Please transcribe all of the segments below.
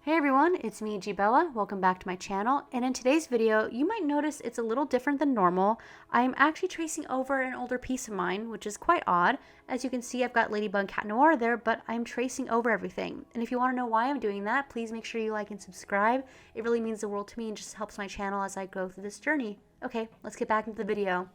Hey everyone, it's me, Gbella. Welcome back to my channel. And in today's video, you might notice it's a little different than normal. I'm actually tracing over an older piece of mine, which is quite odd. As you can see, I've got Ladybug Cat Noir there, but I'm tracing over everything. And if you want to know why I'm doing that, please make sure you like and subscribe. It really means the world to me and just helps my channel as I go through this journey. Okay, let's get back into the video.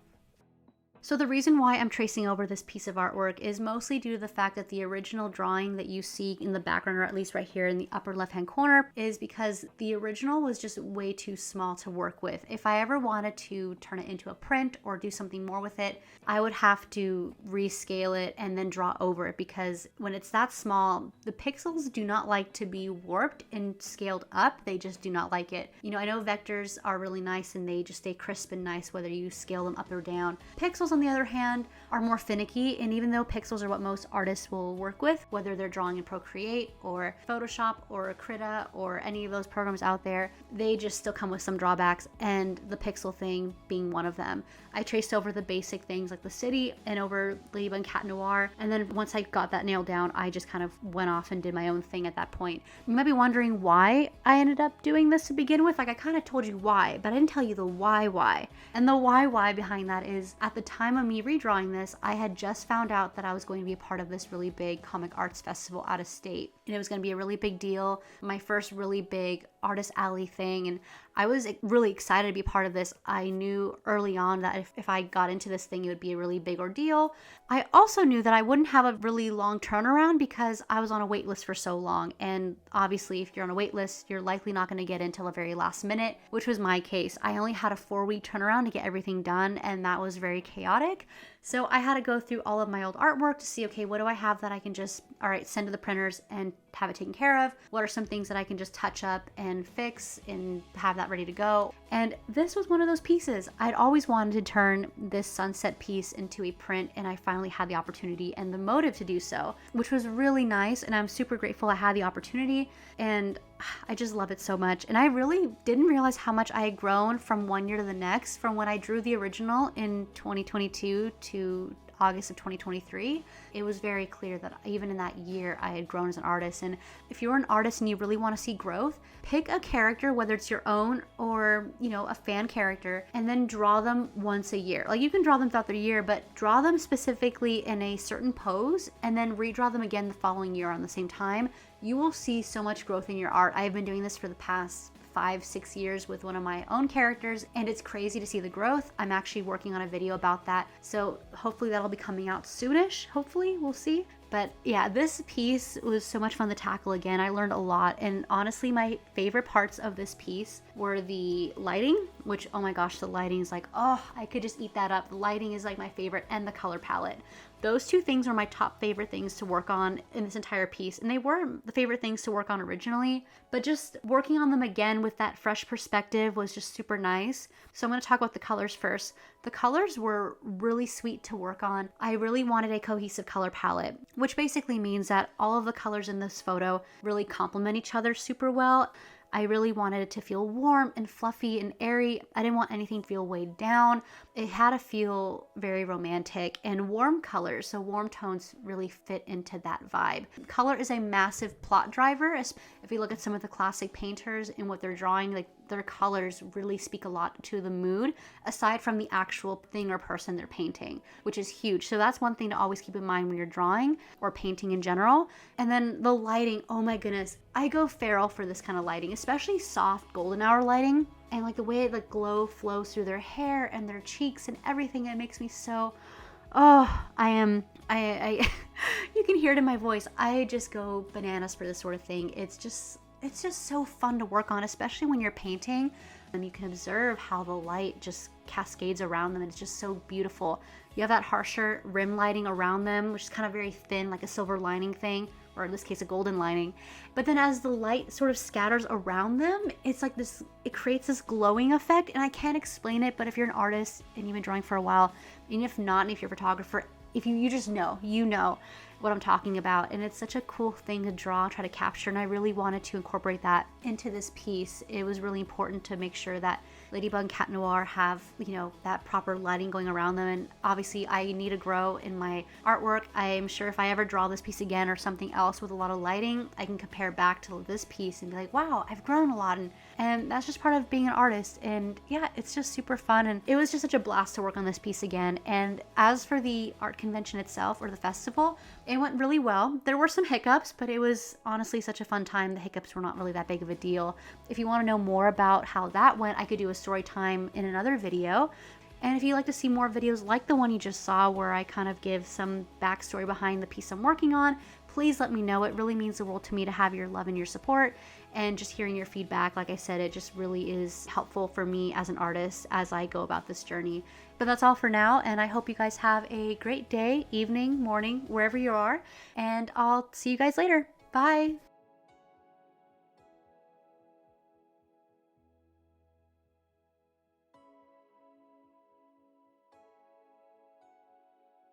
So the reason why I'm tracing over this piece of artwork is mostly due to the fact that the original drawing that you see in the background, or at least right here in the upper left-hand corner, is because the original was just way too small to work with. If I ever wanted to turn it into a print or do something more with it, I would have to rescale it and then draw over it, because when it's that small, the pixels do not like to be warped and scaled up. They just do not like it. You know, I know vectors are really nice and they just stay crisp and nice whether you scale them up or down. Pixels, on the other hand, are more finicky, and even though pixels are what most artists will work with, whether they're drawing in Procreate or Photoshop or Krita or any of those programs out there, they just still come with some drawbacks, and the pixel thing being one of them. I traced over the basic things like the city and over Ladybug Cat Noir, and then once I got that nailed down, I just kind of went off and did my own thing at that point. You might be wondering why I ended up doing this to begin with. Like, I kind of told you why, but I didn't tell you the why. And the why behind that is, at the time of me redrawing this, I had just found out that I was going to be a part of this really big comic arts festival out of state, and it was going to be a really big deal, my first really big artist alley thing, and I was really excited to be part of this. I knew early on that if I got into this thing, it would be a really big ordeal. I also knew that I wouldn't have a really long turnaround because I was on a wait list for so long, and obviously if you're on a wait list, you're likely not going to get in until the very last minute, which was my case. I only had a 4-week turnaround to get everything done, and that was very chaotic. So I had to go through all of my old artwork to see, okay, what do I have that I can just, all right, send to the printers and have it taken care of? What are some things that I can just touch up and fix and have that ready to go? And this was one of those pieces. I'd always wanted to turn this sunset piece into a print, and I finally had the opportunity and the motive to do so, which was really nice, and I'm super grateful I had the opportunity, and I just love it so much. And I really didn't realize how much I had grown from one year to the next, from when I drew the original in 2022 to August of 2023. It was very clear that even in that year I had grown as an artist. And if you're an artist and you really want to see growth, pick a character, whether it's your own or, you know, a fan character, and then draw them once a year. Like, you can draw them throughout the year, but draw them specifically in a certain pose and then redraw them again the following year on the same time. You will see so much growth in your art. I've been doing this for the past 5-6 years with one of my own characters, and it's crazy to see the growth. I'm actually working on a video about that, so hopefully that'll be coming out soonish. Hopefully, we'll see. But yeah, this piece was so much fun to tackle again. I learned a lot, and honestly, my favorite parts of this piece were the lighting, which, oh my gosh, the lighting is like, oh, I could just eat that up. The lighting is like my favorite, and the color palette. Those two things were my top favorite things to work on in this entire piece, and they were the favorite things to work on originally, but just working on them again with that fresh perspective was just super nice. So I'm going to talk about the colors first. The colors were really sweet to work on. I really wanted a cohesive color palette, which basically means that all of the colors in this photo really complement each other super well. I really wanted it to feel warm and fluffy and airy. I didn't want anything to feel weighed down. It had to feel very romantic, and warm colors, so warm tones, really fit into that vibe. Color is a massive plot driver. If you look at some of the classic painters and what they're drawing, like, their colors really speak a lot to the mood, aside from the actual thing or person they're painting, which is huge. So that's one thing to always keep in mind when you're drawing or painting in general. And then the lighting, oh my goodness, I go feral for this kind of lighting, especially soft golden hour lighting, and like the way the glow flows through their hair and their cheeks and everything. It makes me so, oh, you can hear it in my voice. I just go bananas for this sort of thing. It's just so fun to work on, especially when you're painting, and you can observe how the light just cascades around them, and it's just so beautiful. You have that harsher rim lighting around them, which is kind of very thin, like a silver lining thing, or in this case a golden lining. But then as the light sort of scatters around them, it's like this, it creates this glowing effect, and I can't explain it, but if you're an artist and you've been drawing for a while, and if not, and if you're a photographer, if you just know, you know. what I'm talking about. And it's such a cool thing to draw, try to capture, and I really wanted to incorporate that into this piece. It was really important to make sure that Ladybug and Cat Noir have, you know, that proper lighting going around them. And obviously I need to grow in my artwork. I'm sure if I ever draw this piece again or something else with a lot of lighting, I can compare back to this piece and be like, wow, I've grown a lot. And that's just part of being an artist. And yeah, it's just super fun. And it was just such a blast to work on this piece again. And as for the art convention itself, or the festival, it went really well. There were some hiccups, but it was honestly such a fun time. The hiccups were not really that big of a deal. If you want to know more about how that went, I could do a story time in another video. And if you'd like to see more videos like the one you just saw, where I kind of give some backstory behind the piece I'm working on, please let me know. It really means the world to me to have your love and your support, and just hearing your feedback. Like I said, it just really is helpful for me as an artist as I go about this journey. But that's all for now, and I hope you guys have a great day, evening, morning, wherever you are, and I'll see you guys later. Bye!